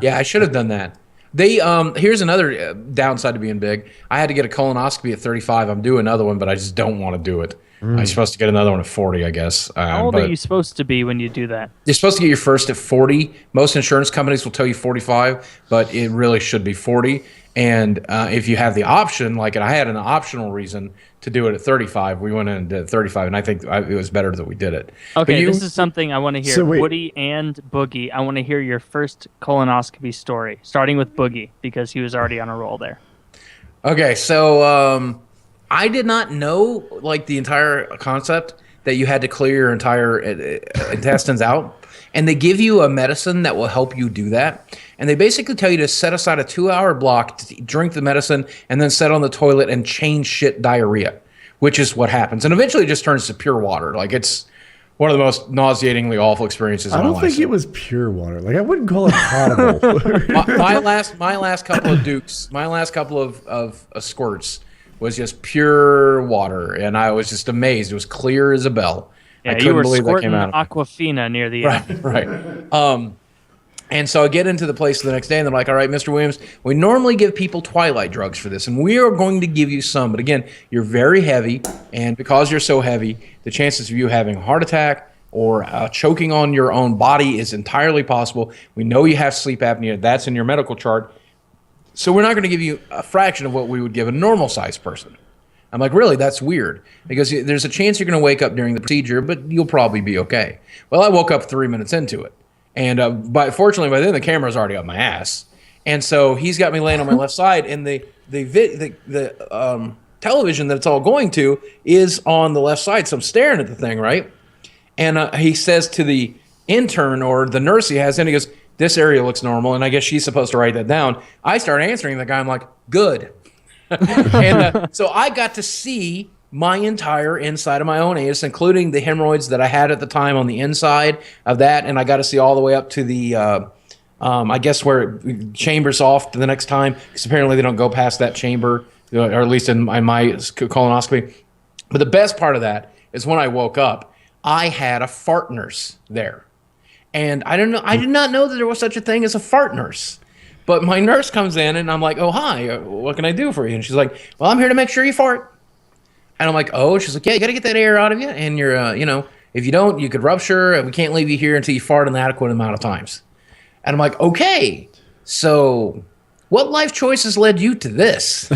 Yeah, I should have done that. They here's another downside to being big. I had to get a colonoscopy at 35. I'm due another one, but I just don't want to do it. I'm supposed to get another one at 40, I guess. How old are you supposed to be when you do that? You're supposed to get your first at 40. Most insurance companies will tell you 45, but it really should be 40. And if you have the option, like I had an optional reason to do it at 35, we went in and did it at 35, and I think it was better that we did it. Okay, this is something I want to hear. So Woody and Boogie, I want to hear your first colonoscopy story, starting with Boogie, because he was already on a roll there. Okay, so I did not know like the entire concept that you had to clear your entire intestines out. And they give you a medicine that will help you do that. And they basically tell you to set aside a 2-hour block to drink the medicine and then sit on the toilet and change shit diarrhea, which is what happens. And eventually it just turns to pure water. Like it's one of the most nauseatingly awful experiences in my life. I don't think it was pure water. Like I wouldn't call it potable. my last couple of dukes, my last couple of squirts was just pure water. And I was just amazed. It was clear as a bell. Yeah, I couldn't believe that came out. Aquafina near the end. Right. And so I get into the place the next day, and they're like, all right, Mr. Williams, we normally give people twilight drugs for this, and we are going to give you some. But again, you're very heavy, and because you're so heavy, the chances of you having a heart attack or choking on your own body is entirely possible. We know you have sleep apnea. That's in your medical chart. So we're not going to give you a fraction of what we would give a normal-sized person. I'm like, really? That's weird. Because there's a chance you're going to wake up during the procedure, but you'll probably be okay. Well, I woke up 3 minutes into it. And fortunately, by then, the camera's already up my ass. And so he's got me laying on my left side, and the television that it's all going to is on the left side. So I'm staring at the thing, right? And he says to the intern or the nurse he has in, he goes, this area looks normal. And I guess she's supposed to write that down. I start answering the guy. I'm like, good. And so I got to see my entire inside of my own anus, including the hemorrhoids that I had at the time on the inside of that. And I got to see all the way up to the, I guess where it chambers off to the next time, because apparently they don't go past that chamber, or at least in my colonoscopy. But the best part of that is when I woke up, I had a fart nurse there. And I did not know that there was such a thing as a fart nurse. But my nurse comes in, and I'm like, oh, hi, what can I do for you? And she's like, well, I'm here to make sure you fart. And I'm like, oh, she's like, yeah, you got to get that air out of you. And you're, if you don't, you could rupture, and we can't leave you here until you fart an adequate amount of times. And I'm like, okay, so what life choices led you to this?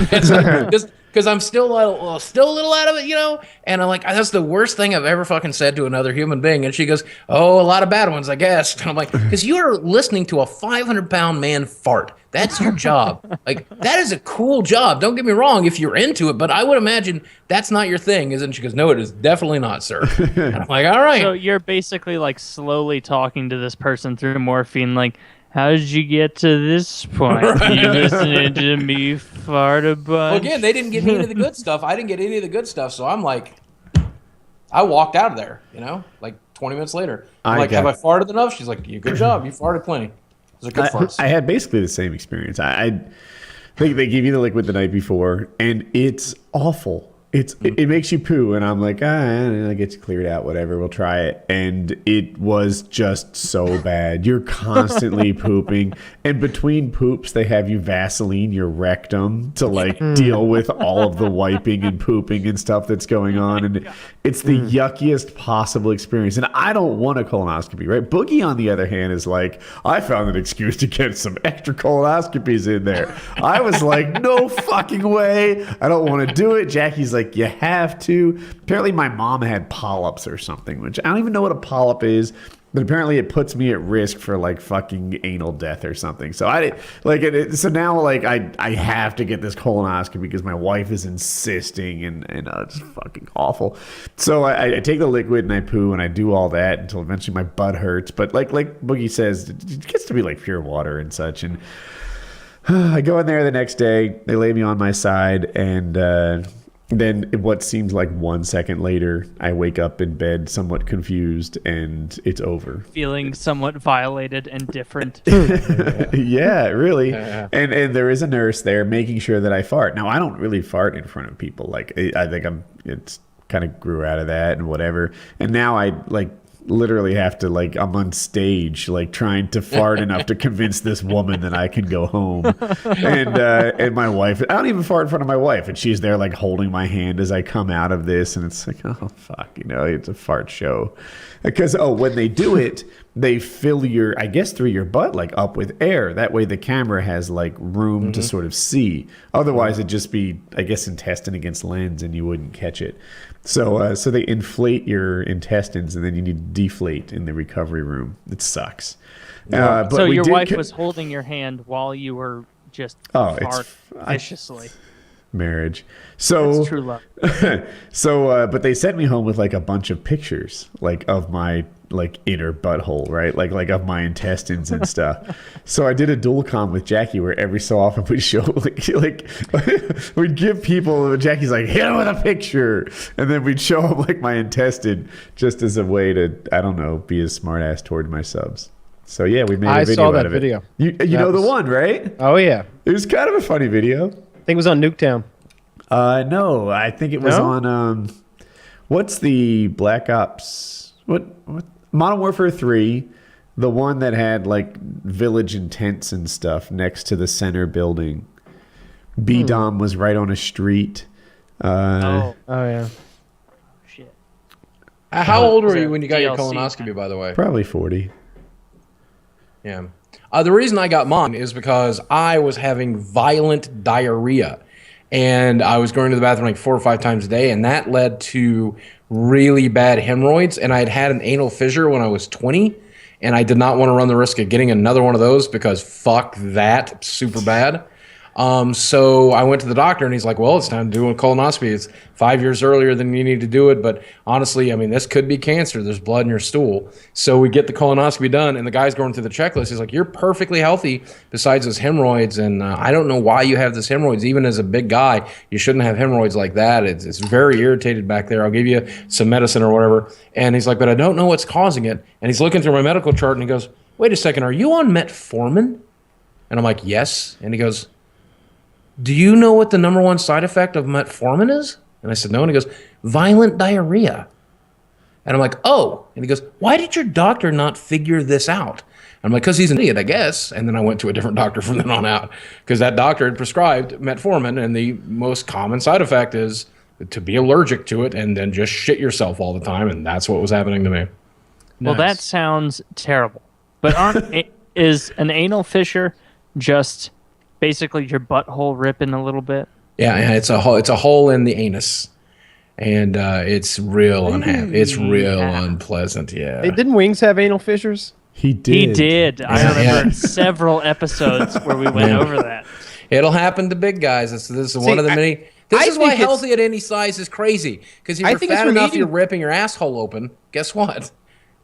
Because I'm still a little out of it, And I'm like, that's the worst thing I've ever fucking said to another human being. And she goes, oh, a lot of bad ones, I guess. And I'm like, because you're listening to a 500-pound man fart. That's your job. Like, that is a cool job. Don't get me wrong if you're into it, but I would imagine that's not your thing, isn't it? She goes, no, it is definitely not, sir. And I'm like, all right. So you're basically like slowly talking to this person through morphine, like, how did you get to this point? Right. You listening to me fart a bunch? Well, again, they didn't get me into the good stuff. I didn't get any of the good stuff, so I'm like, I walked out of there, like 20 minutes later. I'm like, have I farted enough? She's like, good job. You farted plenty. Those are good farts. I had basically the same experience. I think they give you the liquid the night before, and it's awful. It makes you poo, and I'm like, I get you cleared out, whatever, we'll try it. And it was just so bad. You're constantly pooping, and between poops, they have you Vaseline your rectum to deal with all of the wiping and pooping and stuff that's going on. And it's the yuckiest possible experience. And I don't want a colonoscopy, right? Boogie, on the other hand, is like, I found an excuse to get some extra colonoscopies in there. I was like, no fucking way. I don't want to do it. Jackie's like, you have to. Apparently my mom had polyps or something, which I don't even know what a polyp is, but apparently it puts me at risk for like fucking anal death or something. So so now I have to get this colonoscopy because my wife is insisting, and it's fucking awful. So I take the liquid and I poo and I do all that until eventually my butt hurts. But like Boogie says, it gets to be like pure water and such. And I go in there the next day, they lay me on my side, and then what seems like 1 second later, I wake up in bed somewhat confused, and it's over. Feeling somewhat violated and different. Yeah, really. And there is a nurse there making sure that I fart. Now, I don't really fart in front of people. Like, I think it's kind of grew out of that and whatever. And now I literally have to, like, I'm on stage, like, trying to fart enough to convince this woman that I can go home. And my wife, I don't even fart in front of my wife, and she's there, like, holding my hand as I come out of this, and it's like, oh, fuck, it's a fart show. Because, when they do it, they fill I guess through your butt, like, up with air. That way the camera has, like, room to sort of see. Otherwise, it'd just be, I guess, intestine against lens, and you wouldn't catch it. So they inflate your intestines, and then you need to deflate in the recovery room. It sucks. But so your wife was holding your hand while you were just fart viciously. Marriage. So that's true love. But they sent me home with, like, a bunch of pictures, like, of my, like, inner butthole, right? Like of my intestines and stuff. So I did a dual com with Jackie where every so often we'd show, like we'd give people, Jackie's like, hit him with a picture. And then we'd show them, like, my intestine just as a way to, I don't know, be a smart ass toward my subs. So yeah, we made a video out of it. video. You know the one, right? Oh yeah. It was kind of a funny video. I think it was on Nuketown. No, I think it was on what's the Black Ops? What Modern Warfare 3, the one that had, like, village and tents and stuff next to the center building. B-Dom was right on a street. Oh yeah. Shit. How old were Was you it when you got your DLC? colonoscopy, by the way? Probably 40. Yeah. The reason I got mine is because I was having violent diarrhea. And I was going to the bathroom like 4 or 5 times a day, and that led to really bad hemorrhoids. And I had an anal fissure when I was 20, and I did not want to run the risk of getting another one of those because fuck that, super bad. So I went to the doctor, and he's like, well, it's time to do a colonoscopy. It's 5 years earlier than you need to do it, but honestly, I mean, this could be cancer. There's blood in your stool. So we get the colonoscopy done, and the guy's going through the checklist. He's like, you're perfectly healthy besides those hemorrhoids, and I don't know why you have this hemorrhoids. Even as a big guy, you shouldn't have hemorrhoids like that. It's very irritated back there. I'll give you some medicine or whatever. And he's like, but I don't know what's causing it. And he's looking through my medical chart, and he goes, wait a second, are you on metformin? And I'm like, yes. And he goes, do you know what the number one side effect of metformin is? And I said, no. And he goes, violent diarrhea. And I'm like, oh. And he goes, why did your doctor not figure this out? I'm like, because he's an idiot, I guess. And then I went to a different doctor from then on out because that doctor had prescribed metformin, and the most common side effect is to be allergic to it and then just shit yourself all the time. And that's what was happening to me. Well, that sounds terrible. But is an anal fissure just basically your butthole ripping a little bit? Yeah, it's a hole in the anus. And it's real unhappy. It's real unpleasant, yeah. Hey, didn't Wings have anal fissures? He did. He did. I remember several episodes where we went over that. It'll happen to big guys. This is one of the many. This is why healthy at any size is crazy. Because if you're fat enough, you're ripping your asshole open. Guess what?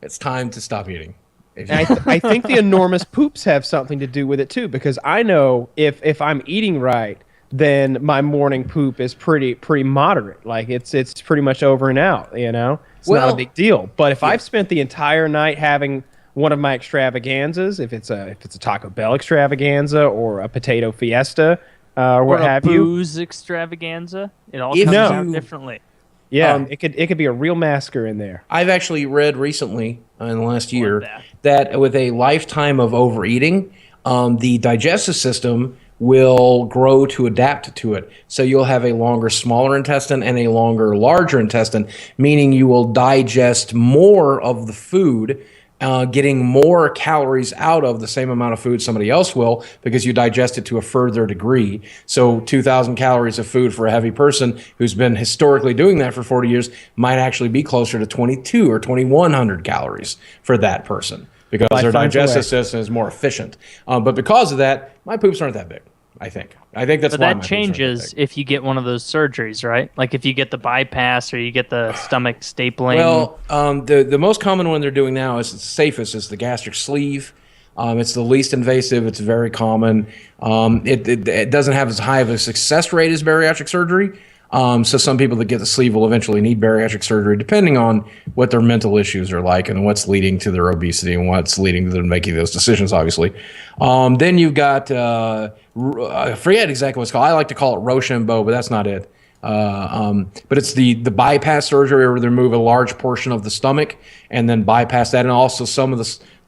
It's time to stop eating. I think the enormous poops have something to do with it too. Because I know if I'm eating right, then my morning poop is pretty moderate. Like it's pretty much over and out. You know, it's not a big deal. But if I've spent the entire night having one of my extravaganzas, if it's a Taco Bell extravaganza or a potato fiesta or what have you, booze extravaganza, it all comes out differently. Yeah, it could be a real massacre in there. I've actually read recently in the last year that with a lifetime of overeating, the digestive system will grow to adapt to it. So you'll have a longer, smaller intestine and a longer, larger intestine, meaning you will digest more of the food, getting more calories out of the same amount of food somebody else will because you digest it to a further degree. So 2,000 calories of food for a heavy person who's been historically doing that for 40 years might actually be closer to 22 or 2,100 calories for that person because their digestive system is more efficient. But because of that, my poops aren't that big. I think that's why. But that changes if you get one of those surgeries, right? Like if you get the bypass or you get the stomach stapling. Well, the most common one they're doing now is the safest is the gastric sleeve. It's the least invasive. It's very common. It doesn't have as high of a success rate as bariatric surgery. So some people that get the sleeve will eventually need bariatric surgery depending on what their mental issues are like and what's leading to their obesity and what's leading to them making those decisions, obviously. Then you've got, I forget exactly what it's called. I like to call it Rochambeau, but that's not it. But it's the bypass surgery where they remove a large portion of the stomach and then bypass that, and also some of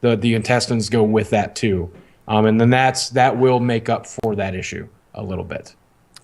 the intestines go with that too. And then that will make up for that issue a little bit.